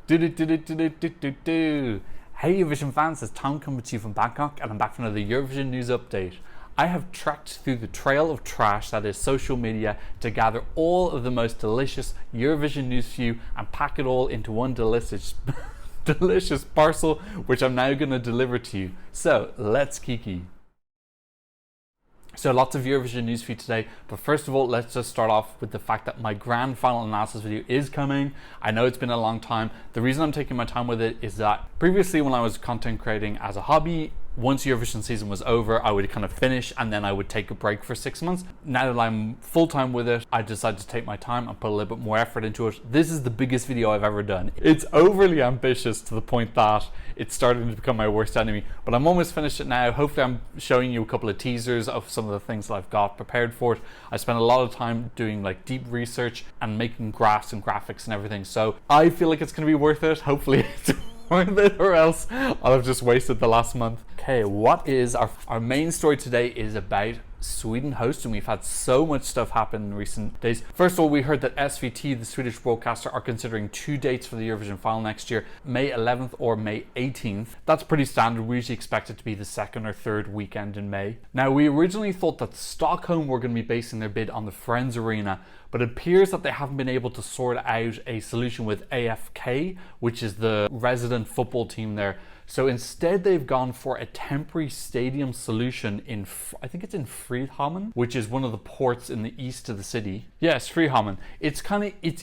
Do. Hey Eurovision fans, it's Tom coming to you from Bangkok, and I'm back for another Eurovision news update. I have trekked through the trail of trash that is social media to gather all of the most delicious Eurovision news for you and pack it all into one delicious parcel, which I'm now going to deliver to you. So let's kiki. So lots of Eurovision news for you today, but first of all, let's just start off with the fact that my grand final analysis video is coming. I know it's been a long time. The reason I'm taking my time with it is that previously when I was content creating as a hobby, once Eurovision season was over, I would kind of finish and then I would take a break for 6 months. Now that I'm full-time with it, I decided to take my time and put a little bit more effort into it. This is the biggest video I've ever done. It's overly ambitious to the point that it's starting to become my worst enemy, but I'm almost finished it now. Hopefully I'm showing you a couple of teasers of some of the things that I've got prepared for it. I spent a lot of time doing like deep research and making graphs and graphics and everything. So I feel like it's going to be worth it. Hopefully it's worth it, or else I'll have just wasted the last month. Okay, what is our main story today is about Sweden hosting. We've had so much stuff happen in recent days. First of all, we heard that SVT, the Swedish broadcaster, are considering 2 dates for the Eurovision final next year, May 11th or May 18th. That's pretty standard. We usually expect it to be the second or third weekend in May. Now, we originally thought that Stockholm were going to be basing their bid on the Friends Arena, but it appears that they haven't been able to sort out a solution with AFK, which is the resident football team there. So instead they've gone for a temporary stadium solution in, I think it's in Frihamnen, which is one of the ports in the east of the city. Yes, Frihamnen. It's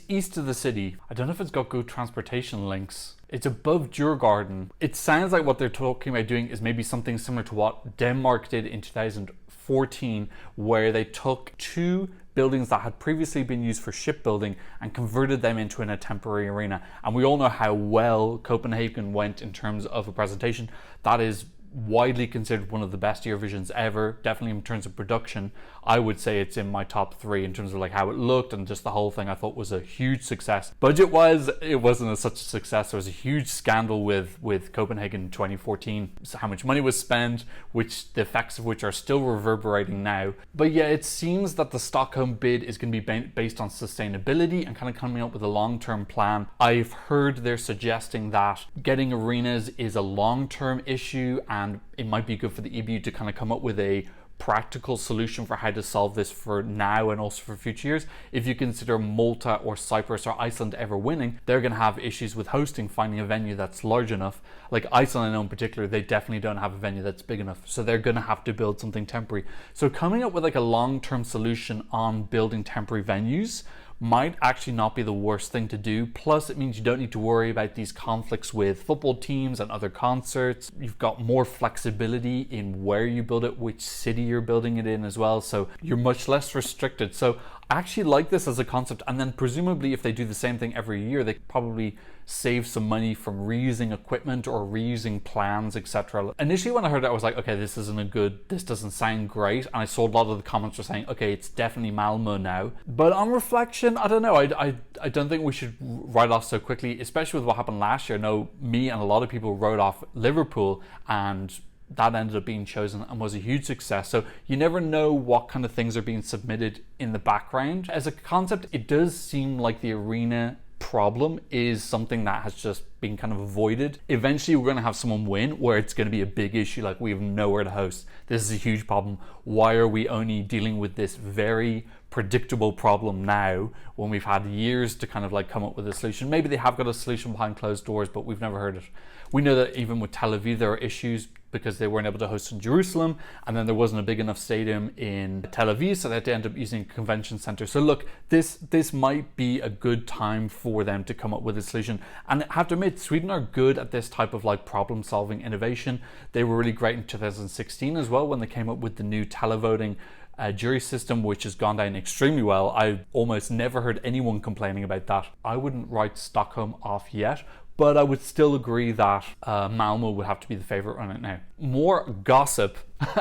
east of the city. I don't know if it's got good transportation links. It's above Djurgården. It sounds like what they're talking about doing is maybe something similar to what Denmark did in 2014, where they took 2 buildings that had previously been used for shipbuilding and converted them into a temporary arena. And we all know how well Copenhagen went in terms of a presentation. That is widely considered one of the best Eurovisions ever, definitely in terms of production. I would say it's in my top 3 in terms of like how it looked, and just the whole thing I thought was a huge success. Budget-wise, it wasn't such a success. There was a huge scandal with Copenhagen in 2014, so how much money was spent, which the effects of which are still reverberating now. But yeah, it seems that the Stockholm bid is going to be based on sustainability and kind of coming up with a long-term plan. I've heard they're suggesting that getting arenas is a long-term issue, and it might be good for the EBU to kind of come up with a practical solution for how to solve this for now and also for future years. If you consider Malta or Cyprus or Iceland ever winning, they're going to have issues with hosting, finding a venue that's large enough. Like Iceland, I know in particular, they definitely don't have a venue that's big enough, so they're going to have to build something temporary. So coming up with like a long-term solution on building temporary venues might actually not be the worst thing to do. Plus, it means you don't need to worry about these conflicts with football teams and other concerts. You've got more flexibility in where you build it, which city you're building it in as well. So you're much less restricted. So I actually like this as a concept. And then presumably if they do the same thing every year, they probably save some money from reusing equipment or reusing plans, etc. Initially when I heard it, I was like, okay, this doesn't sound great. And I saw a lot of the comments were saying, okay, it's definitely Malmo now. But on reflection, I don't know. I don't think we should write off so quickly, especially with what happened last year. I know me and a lot of people wrote off Liverpool, and that ended up being chosen and was a huge success. So you never know what kind of things are being submitted in the background. As a concept, it does seem like the arena problem is something that has just been kind of avoided. Eventually we're going to have someone win where it's going to be a big issue, like we have nowhere to host. This is a huge problem. Why are we only dealing with this very predictable problem now when we've had years to kind of like come up with a solution? Maybe they have got a solution behind closed doors, but we've never heard it. We know that even with Tel Aviv there are issues because they weren't able to host in Jerusalem, and then there wasn't a big enough stadium in Tel Aviv, so they had to end up using a convention center. So look, this might be a good time for them to come up with a solution. And I have to admit, Sweden are good at this type of like problem solving innovation. They were really great in 2016 as well when they came up with the new televoting jury system, which has gone down extremely well. I've almost never heard anyone complaining about that. I wouldn't write Stockholm off yet, but I would still agree that Malmo would have to be the favorite on it now. More gossip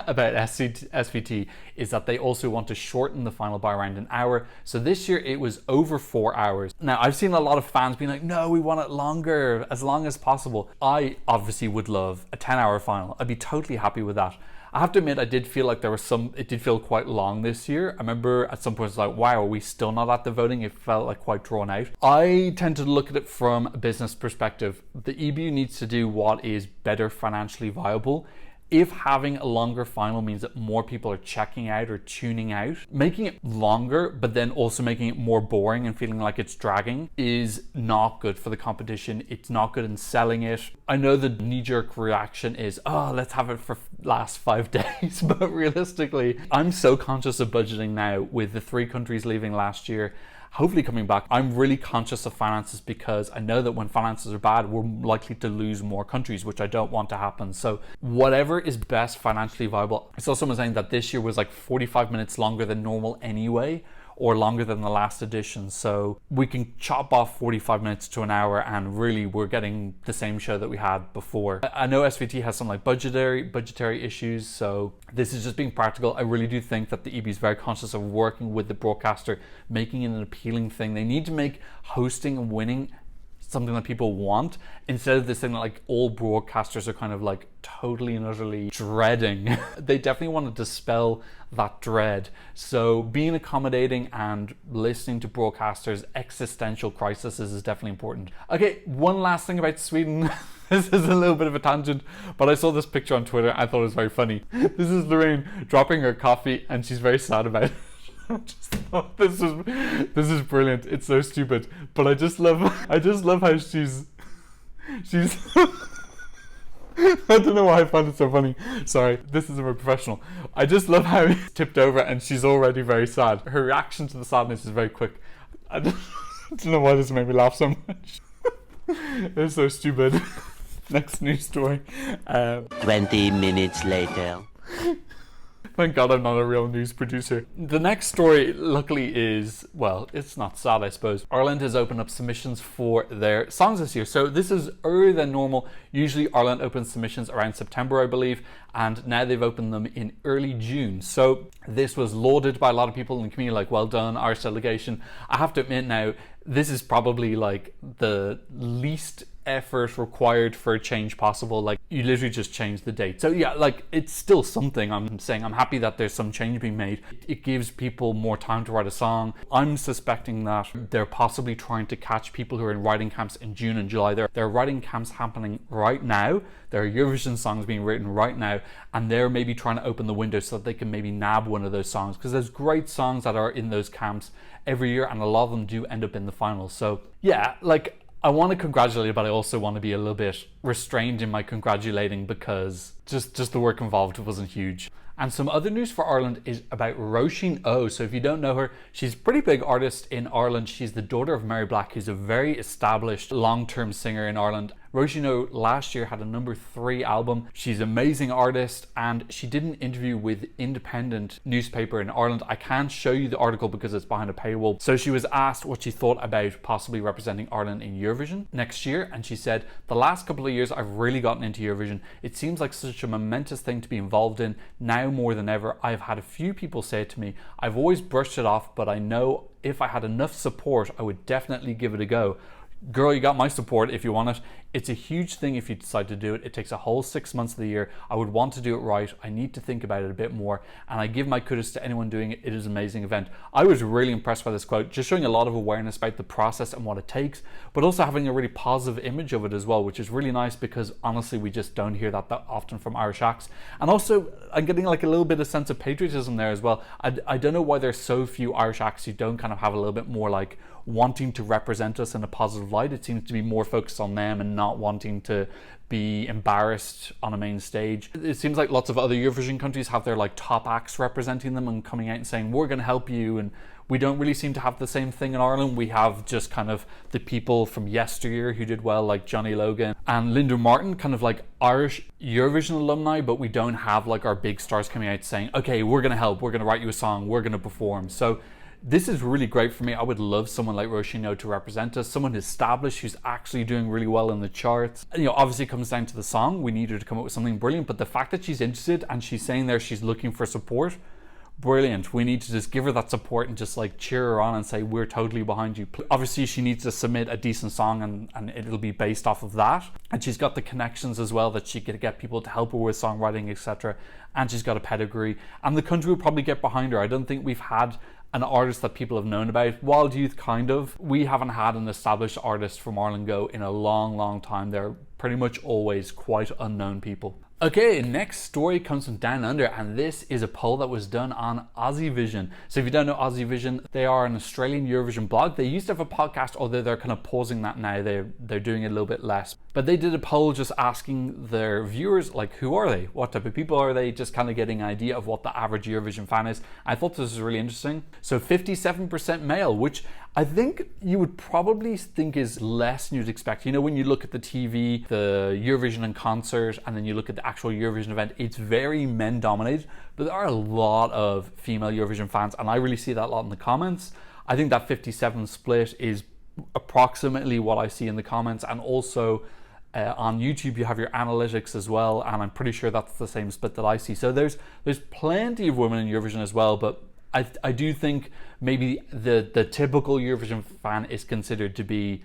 about SVT is that they also want to shorten the final by around an hour. So this year it was over 4 hours. Now I've seen a lot of fans being like, no, we want it longer, as long as possible. I obviously would love a 10-hour final. I'd be totally happy with that. I have to admit, I did feel like it did feel quite long this year. I remember at some point it's like, wow, are we still not at the voting? It felt like quite drawn out. I tend to look at it from a business perspective. The EBU needs to do what is better financially viable. If having a longer final means that more people are checking out or tuning out, making it longer, but then also making it more boring and feeling like it's dragging is not good for the competition. It's not good in selling it. I know the knee-jerk reaction is, oh, let's have it for last 5 days. But realistically, I'm so conscious of budgeting now with the 3 countries leaving last year, hopefully coming back. I'm really conscious of finances because I know that when finances are bad, we're likely to lose more countries, which I don't want to happen. So whatever is best financially viable. I saw someone saying that this year was like 45 minutes longer than normal anyway, or longer than the last edition. So we can chop off 45 minutes to an hour and really we're getting the same show that we had before. I know SVT has some like budgetary issues, so this is just being practical. I really do think that the EB is very conscious of working with the broadcaster, making it an appealing thing. They need to make hosting and winning something that people want, instead of this thing that like all broadcasters are kind of like totally and utterly dreading. They definitely want to dispel that dread. So being accommodating and listening to broadcasters' existential crises is definitely important. Okay, one last thing about Sweden. This is a little bit of a tangent, but I saw this picture on Twitter. I thought it was very funny. This is Lorraine dropping her coffee and she's very sad about it. I just thought this is brilliant. It's so stupid, but I just love how she's I don't know why I find it so funny. Sorry, this is a very professional. I just love how it's tipped over and she's already very sad. Her reaction to the sadness is very quick. I don't know why this made me laugh so much. It's so stupid. Next news story. 20 minutes later. Thank God I'm not a real news producer. The next story, luckily, is, well, it's not sad, I suppose. Ireland has opened up submissions for their songs this year. So this is earlier than normal. Usually Ireland opens submissions around September, I believe, and now they've opened them in early June. So this was lauded by a lot of people in the community, like, well done, Irish delegation. I have to admit now, this is probably like the least effort required for a change possible. Like, you literally just change the date. So yeah, like, it's still something. I'm saying I'm happy that there's some change being made. It gives people more time to write a song. I'm suspecting that they're possibly trying to catch people who are in writing camps in June and July. There are writing camps happening right now. There are Eurovision songs being written right now, and they're maybe trying to open the window so that they can maybe nab one of those songs, because there's great songs that are in those camps every year, and a lot of them do end up in the finals. So yeah, like, I want to congratulate, but I also want to be a little bit restrained in my congratulating, because just the work involved wasn't huge. And some other news for Ireland is about Roisín O. So if you don't know her, she's a pretty big artist in Ireland. She's the daughter of Mary Black, who's a very established long-term singer in Ireland. Roisín O last year had a #3 album. She's an amazing artist, and she did an interview with independent newspaper in Ireland. I can't show you the article because it's behind a paywall. So she was asked what she thought about possibly representing Ireland in Eurovision next year, and she said, "The last couple of years I've really gotten into Eurovision. It seems like such a momentous thing to be involved in. Now more than ever, I've had a few people say it to me. I've always brushed it off, but I know if I had enough support, I would definitely give it a go. Girl, you got my support if you want it. It's a huge thing if you decide to do it. It takes a whole 6 months of the year. I would want to do it right. I need to think about it a bit more, and I give my kudos to anyone doing it. It is an amazing event." I was really impressed by this quote, just showing a lot of awareness about the process and what it takes, but also having a really positive image of it as well, which is really nice, because honestly, we just don't hear that often from Irish acts. And also, I'm getting like a little bit of sense of patriotism there as well. I don't know why there's so few Irish acts who don't kind of have a little bit more like wanting to represent us in a positive light. It seems to be more focused on them and not wanting to be embarrassed on a main stage. It seems like lots of other Eurovision countries have their like top acts representing them and coming out and saying, we're going to help you, and we don't really seem to have the same thing in Ireland. We have just kind of the people from yesteryear who did well, like Johnny Logan and Linda Martin, kind of like Irish Eurovision alumni, but we don't have like our big stars coming out saying, okay, we're going to help, we're going to write you a song, we're going to perform. So this is really great for me. I would love someone like Roisín O to represent us, someone established who's actually doing really well in the charts. You know, obviously it comes down to the song. We need her to come up with something brilliant, but the fact that she's interested and she's saying there she's looking for support, brilliant. We need to just give her that support and just like cheer her on and say, we're totally behind you. Obviously, she needs to submit a decent song and it'll be based off of that. And she's got the connections as well that she could get people to help her with songwriting, etc. And she's got a pedigree. And the country will probably get behind her. I don't think we've had an artist that people have known about. Wild Youth, kind of. We haven't had an established artist from Ireland Go in a long, long time. They're pretty much always quite unknown people. Okay, next story comes from Down Under, and this is a poll that was done on AussieVision. So if you don't know AussieVision, they are an Australian Eurovision blog. They used to have a podcast, although they're kind of pausing that now. They're doing it a little bit less. But they did a poll just asking their viewers, like, who are they? What type of people are they? Just kind of getting an idea of what the average Eurovision fan is. I thought this was really interesting. So 57% male, which I think you would probably think is less than you'd expect. You know, when you look at the TV, the Eurovision and concert, and then you look at the actual Eurovision event, it's very men dominated, but there are a lot of female Eurovision fans, and I really see that a lot in the comments. I think that 57 split is approximately what I see in the comments, and also on YouTube you have your analytics as well, and I'm pretty sure that's the same split that I see. So there's plenty of women in Eurovision as well, but I do think maybe the typical Eurovision fan is considered to be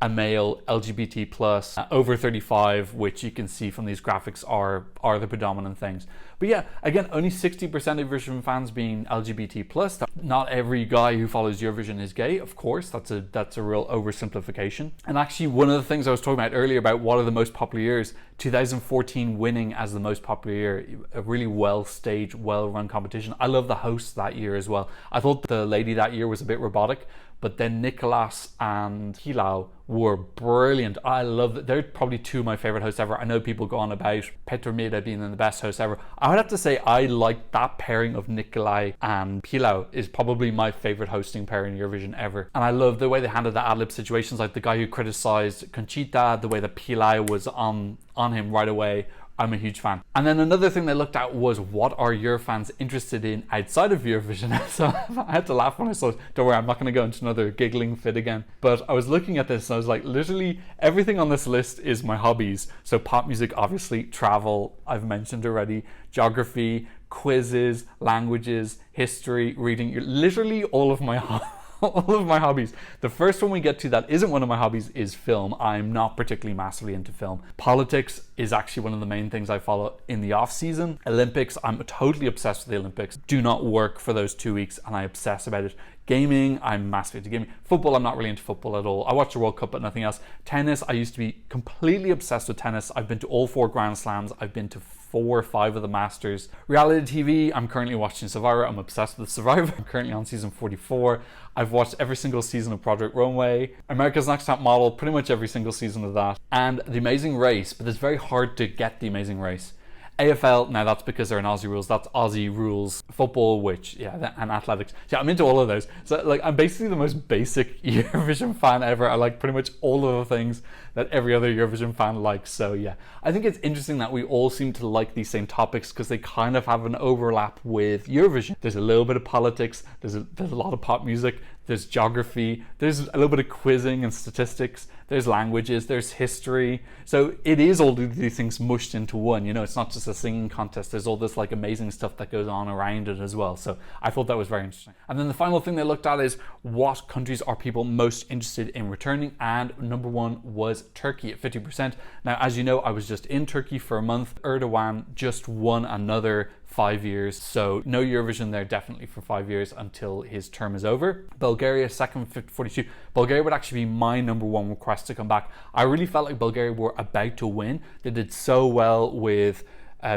a male, LGBT plus, over 35, which you can see from these graphics are the predominant things. But yeah, again, only 60% of Eurovision fans being LGBT plus. Not every guy who follows Eurovision is gay, of course. That's a real oversimplification. And actually, one of the things I was talking about earlier about what are the most popular years, 2014 winning as the most popular year, a really well-staged, well-run competition. I love the host that year as well. I thought the lady that year was a bit robotic, but then Nicolas and Hilau were brilliant. I love that. They're probably two of my favorite hosts ever. I know people go on about Petr Mida being the best host ever. I would have to say I like that pairing of Nikolai and Hilau is probably my favorite hosting pair in Eurovision ever. And I love the way they handled the ad-lib situations, like the guy who criticized Conchita, the way that Pilar was on him right away. I'm a huge fan. And then another thing they looked at was what are your fans interested in outside of Eurovision? So I had to laugh when I saw it. Don't worry, I'm not going to go into another giggling fit again. But I was looking at this and I was like, literally everything on this list is my hobbies. So pop music, obviously, travel, I've mentioned already, geography, quizzes, languages, history, reading, literally all of my hobbies. All of my hobbies. The first one we get to that isn't one of my hobbies is film. I'm not particularly massively into film. Politics is actually one of the main things I follow in the off season. Olympics, I'm totally obsessed with the Olympics. Do not work for those 2 weeks and I obsess about it. Gaming, I'm massively into gaming. Football, I'm not really into football at all. I watch the World Cup, but nothing else. Tennis, I used to be completely obsessed with tennis. I've been to all 4 Grand Slams. I've been to 4 or 5 of the Masters. Reality TV, I'm currently watching Survivor. I'm obsessed with Survivor. I'm currently on season 44. I've watched every single season of Project Runway, America's Next Top Model, pretty much every single season of that, and The Amazing Race, but it's very hard to get The Amazing Race. AFL, now that's because they're in Aussie rules. That's Aussie rules football, which, yeah, and athletics. Yeah, I'm into all of those. So, like, I'm basically the most basic Eurovision fan ever. I like pretty much all of the things that every other Eurovision fan likes. So, yeah, I think it's interesting that we all seem to like these same topics because they kind of have an overlap with Eurovision. There's a little bit of politics. There's a lot of pop music. There's geography. There's a little bit of quizzing and statistics. There's languages. There's history. So it is all these things mushed into one. You know, it's not just a singing contest. There's all this like amazing stuff that goes on around it as well. So I thought that was very interesting. And then the final thing they looked at is what countries are people most interested in returning? And number 1 was Turkey at 50%. Now, as you know, I was just in Turkey for a month. Erdogan just won another 5 years, so no Eurovision there definitely for 5 years until his term is over. Bulgaria second, 42. Bulgaria would actually be my number 1 request to come back. I really felt like Bulgaria were about to win. They did so well with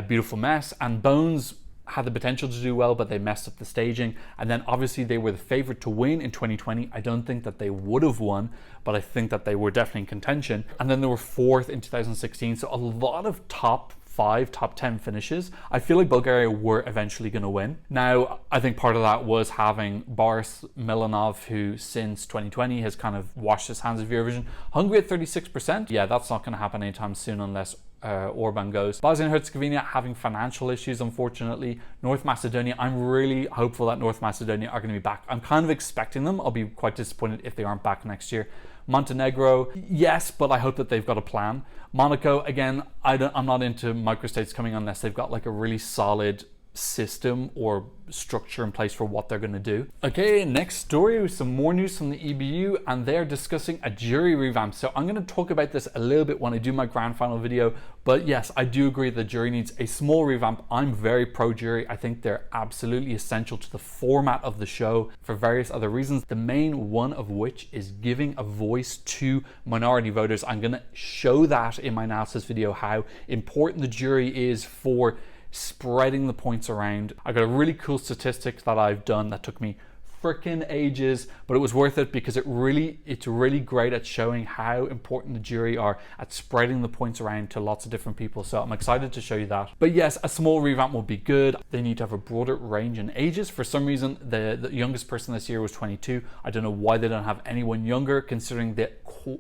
Beautiful Mess, and Bones had the potential to do well, but they messed up the staging. And then obviously they were the favorite to win in 2020. I don't think that they would have won, but I think that they were definitely in contention. And then they were 4th in 2016. So a lot of top 5, top 10 finishes. I feel like Bulgaria were eventually going to win. Now, I think part of that was having Boris Milanov, who since 2020 has kind of washed his hands of Eurovision. Hungary at 36%. Yeah, that's not going to happen anytime soon unless Orban goes. Bosnia and Herzegovina having financial issues, unfortunately. North Macedonia, I'm really hopeful that North Macedonia are going to be back. I'm kind of expecting them. I'll be quite disappointed if they aren't back next year. Montenegro, yes, but I hope that they've got a plan. Monaco, again, I'm not into microstates coming unless they've got like a really solid system or structure in place for what they're going to do. Okay, next story, some more news from the EBU, and they're discussing a jury revamp. So I'm going to talk about this a little bit when I do my grand final video, but yes, I do agree the jury needs a small revamp. I'm very pro jury. I think they're absolutely essential to the format of the show for various other reasons, the main one of which is giving a voice to minority voters. I'm going to show that in my analysis video, how important the jury is for spreading the points around. I got a really cool statistic that I've done that took me freaking ages, but it was worth it because it's really great at showing how important the jury are at spreading the points around to lots of different people. So I'm excited to show you that. But yes, a small revamp will be good. They need to have a broader range in ages. For some reason, the youngest person this year was 22. I don't know why they don't have anyone younger, considering the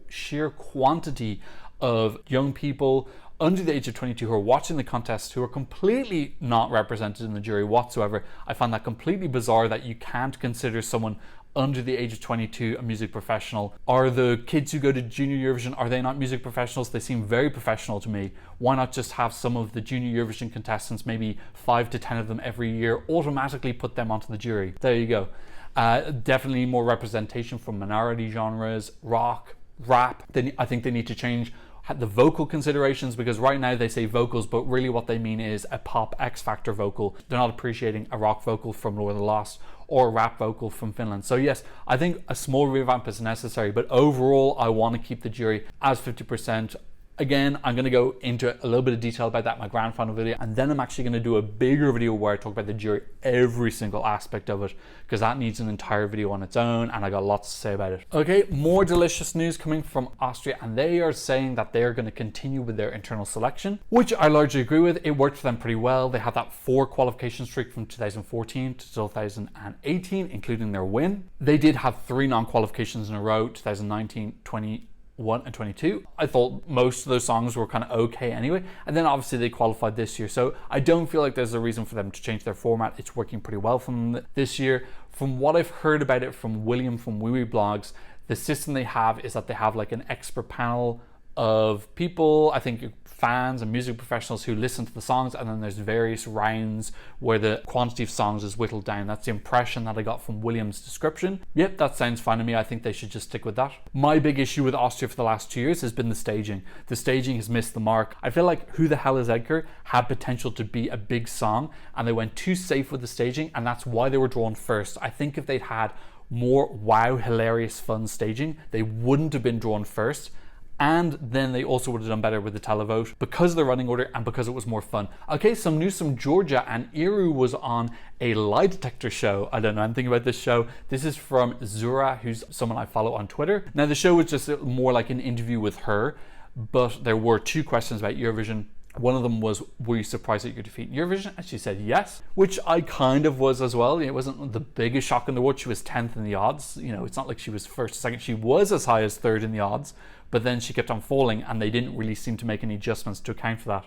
sheer quantity of young people under the age of 22 who are watching the contest who are completely not represented in the jury whatsoever. I find that completely bizarre that you can't consider someone under the age of 22 a music professional. Are the kids who go to Junior Eurovision, are they not music professionals? They seem very professional to me. Why not just have some of the Junior Eurovision contestants, maybe 5 to 10 of them every year, automatically put them onto the jury? There you go. Definitely more representation from minority genres, rock, rap. I think they need to change the vocal considerations, because right now they say vocals, but really what they mean is a pop X Factor vocal. They're not appreciating a rock vocal from Lord of the Lost or a rap vocal from Finland. So yes, I think a small revamp is necessary, but overall I want to keep the jury as 50%. Again, I'm going to go into a little bit of detail about that in my grand final video, and then I'm actually going to do a bigger video where I talk about the jury, every single aspect of it, because that needs an entire video on its own, and I got lots to say about it. Okay, more delicious news coming from Austria, and they are saying that they are going to continue with their internal selection, which I largely agree with. It worked for them pretty well. They had that 4 qualification streak from 2014 to 2018, including their win. They did have 3 non-qualifications in a row, 2019, 2021 and 22. I thought most of those songs were kind of okay anyway, and then obviously they qualified this year, so I don't feel like there's a reason for them to change their format. It's working pretty well for them this year. From what I've heard about it from William from Wee Wee Blogs, the system they have is that they have like an expert panel of people, I think fans and music professionals, who listen to the songs, and then there's various rounds where the quantity of songs is whittled down. That's the impression that I got from William's description. Yep, that sounds fine to me. I think they should just stick with that. My big issue with Austria for the last 2 years has been the staging. The staging has missed the mark. I feel like Who the Hell is Edgar had potential to be a big song, and they went too safe with the staging, and that's why they were drawn first. I think if they'd had more wow, hilarious, fun staging, they wouldn't have been drawn first. And then they also would have done better with the televote because of the running order and because it was more fun. Okay, some news from Georgia, and Iru was on a lie detector show. I don't know anything about this show. This is from Zura, who's someone I follow on Twitter. Now the show was just more like an interview with her, but there were 2 questions about Eurovision. One of them was, were you surprised at your defeat in Eurovision? And she said yes, which I kind of was as well. It wasn't the biggest shock in the world. She was 10th in the odds. You know, it's not like she was first or second. She was as high as 3rd in the odds, but then she kept on falling, and they didn't really seem to make any adjustments to account for that.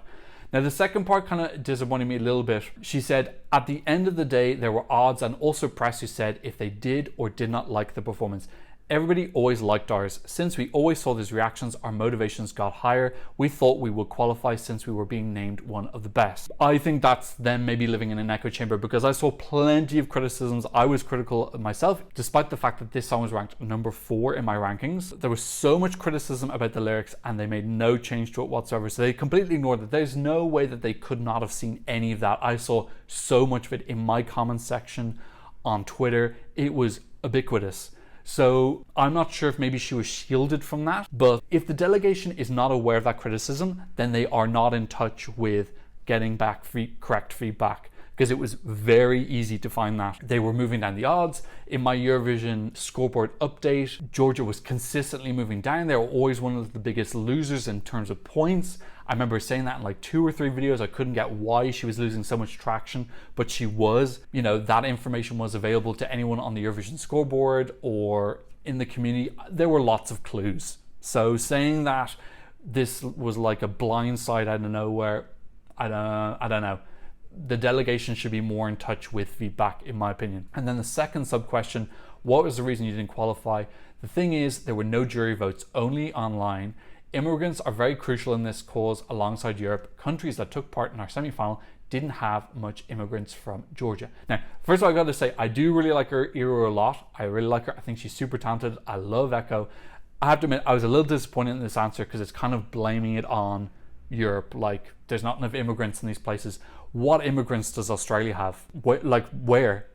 Now the second part kind of disappointed me a little bit. She said, at the end of the day, there were odds and also press who said if they did or did not like the performance. Everybody always liked ours. Since we always saw these reactions, our motivations got higher. We thought we would qualify since we were being named one of the best. I think that's them maybe living in an echo chamber, because I saw plenty of criticisms. I was critical of myself, despite the fact that this song was ranked number 4 in my rankings. There was so much criticism about the lyrics, and they made no change to it whatsoever. So they completely ignored it. There's no way that they could not have seen any of that. I saw so much of it in my comments section on Twitter. It was ubiquitous. So I'm not sure if maybe she was shielded from that, but if the delegation is not aware of that criticism, then they are not in touch with getting back correct feedback, because it was very easy to find that. They were moving down the odds. In my Eurovision scoreboard update, Georgia was consistently moving down. They were always one of the biggest losers in terms of points. I remember saying that in like 2 or 3 videos. I couldn't get why she was losing so much traction, but she was. You know, that information was available to anyone on the Eurovision scoreboard or in the community. There were lots of clues. So saying that this was like a blindside out of nowhere, I don't know. The delegation should be more in touch with feedback, in my opinion. And then the second sub question, what was the reason you didn't qualify? The thing is, there were no jury votes, only online. Immigrants are very crucial in this cause alongside Europe. Countries that took part in our semi-final didn't have much immigrants from Georgia. Now, first of all, I got to say, I do really like her era a lot. I really like her. I think she's super talented. I love Echo. I have to admit, I was a little disappointed in this answer because it's kind of blaming it on Europe. Like, there's not enough immigrants in these places. What immigrants does Australia have?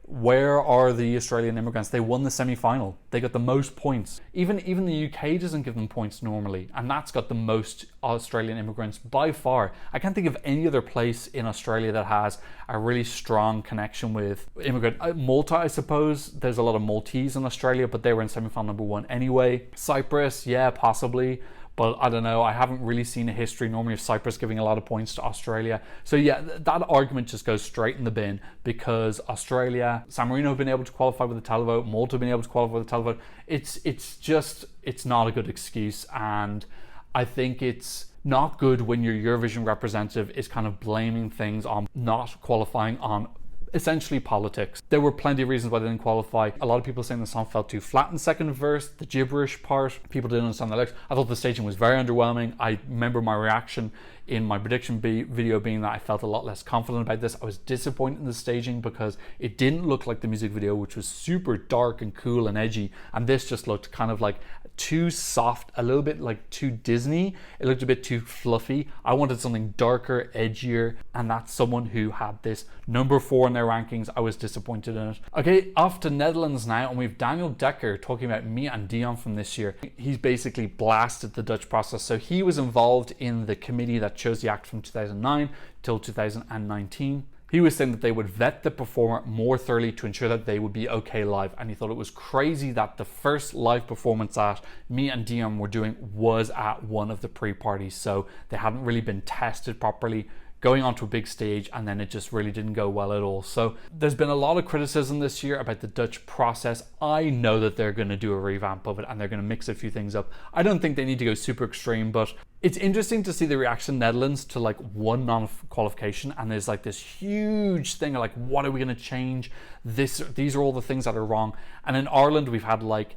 Where are the Australian immigrants? They won the semi-final. They got the most points. Even the UK doesn't give them points normally, and that's got the most Australian immigrants by far. I can't think of any other place in Australia that has a really strong connection with immigrant. Malta, I suppose. There's a lot of Maltese in Australia, but they were in semi-final number 1 anyway. Cyprus, yeah, possibly. But I don't know, I haven't really seen a history normally of Cyprus giving a lot of points to Australia. So yeah, that argument just goes straight in the bin, because Australia, San Marino have been able to qualify with the televote, Malta have been able to qualify with the televote. It's not a good excuse, and I think it's not good when your Eurovision representative is kind of blaming things on not qualifying on essentially politics. There were plenty of reasons why they didn't qualify. A lot of people saying the song felt too flat in second verse, the gibberish part, people didn't understand the lyrics. I thought the staging was very underwhelming. I remember my reaction in my prediction video being that I felt a lot less confident about this. I was disappointed in the staging because it didn't look like the music video, which was super dark and cool and edgy, and this just looked kind of like too soft, a little bit like too Disney. It looked a bit too fluffy. I wanted something darker, edgier, and that's someone who had this number 4 in their rankings. I was disappointed in it. Okay, off to Netherlands now, and we've Daniel Dekker talking about me and Dion from this year. He's basically blasted the Dutch process. So he was involved in the committee that chose the act from 2009 till 2019. He was saying that they would vet the performer more thoroughly to ensure that they would be okay live, and he thought it was crazy that the first live performance that me and Dion were doing was at one of the pre-parties, so they hadn't really been tested properly going onto a big stage, and then it just really didn't go well at all. So there's been a lot of criticism this year about the Dutch process. I know that they're going to do a revamp of it and they're going to mix a few things up. I don't think they need to go super extreme, but it's interesting to see the reaction in Netherlands to like one non-qualification, and there's like this huge thing of like, what are we going to change? These are all the things that are wrong. And in Ireland, we've had like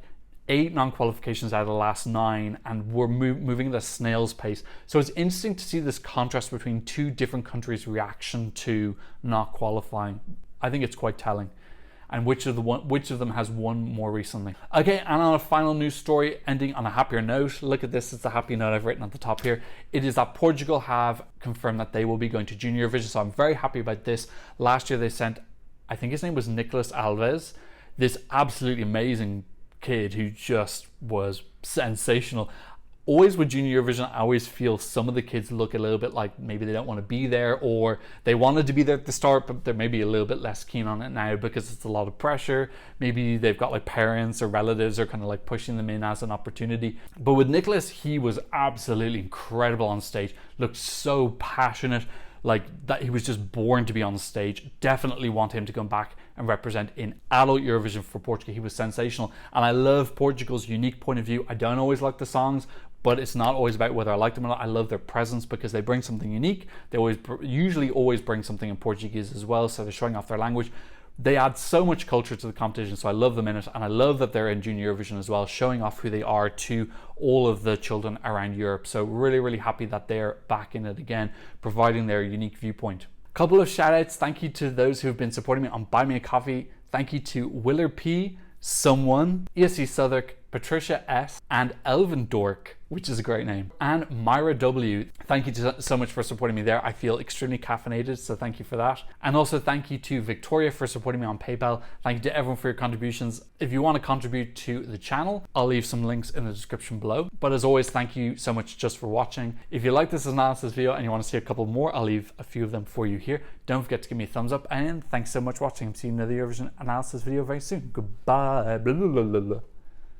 8 non-qualifications out of the last 9, and we're moving at a snail's pace. So it's interesting to see this contrast between 2 different countries' reaction to not qualifying. I think it's quite telling. And which of them has won more recently. Okay, and on a final news story, ending on a happier note. Look at this, it's a happy note I've written at the top here. It is that Portugal have confirmed that they will be going to Junior Eurovision, so I'm very happy about this. Last year they sent, I think his name was Nicolas Alves, this absolutely amazing kid who just was sensational. Always with Junior Eurovision, I always feel some of the kids look a little bit like maybe they don't want to be there, or they wanted to be there at the start but they're maybe a little bit less keen on it now because it's a lot of pressure. Maybe they've got like parents or relatives are kind of like pushing them in as an opportunity. But with Nicholas, he was absolutely incredible on stage, looked so passionate, like that he was just born to be on the stage. Definitely want him to come back and represent in adult Eurovision for Portugal. He was sensational, and I love Portugal's unique point of view. I don't always like the songs, but it's not always about whether I like them or not. I love their presence because they bring something unique. They usually always bring something in Portuguese as well, so they're showing off their language. They add so much culture to the competition, so I love them in it, and I love that they're in Junior Eurovision as well, showing off who they are to all of the children around Europe. So really, really happy that they're back in it again, providing their unique viewpoint. Couple of shout outs. Thank you to those who have been supporting me on Buy Me a Coffee. Thank you to Willer P, Someone, ESC Southwark, Patricia S, and Elvin Dork, which is a great name, and Myra W. Thank you so much for supporting me there. I feel extremely caffeinated, so thank you for that. And also thank you to Victoria for supporting me on PayPal. Thank you to everyone for your contributions. If you want to contribute to the channel, I'll leave some links in the description below. But as always, thank you so much just for watching. If you like this analysis video and you want to see a couple more, I'll leave a few of them for you here. Don't forget to give me a thumbs up, and thanks so much for watching. I'm seeing another Eurovision analysis video very soon. Goodbye. Blah, blah, blah, blah.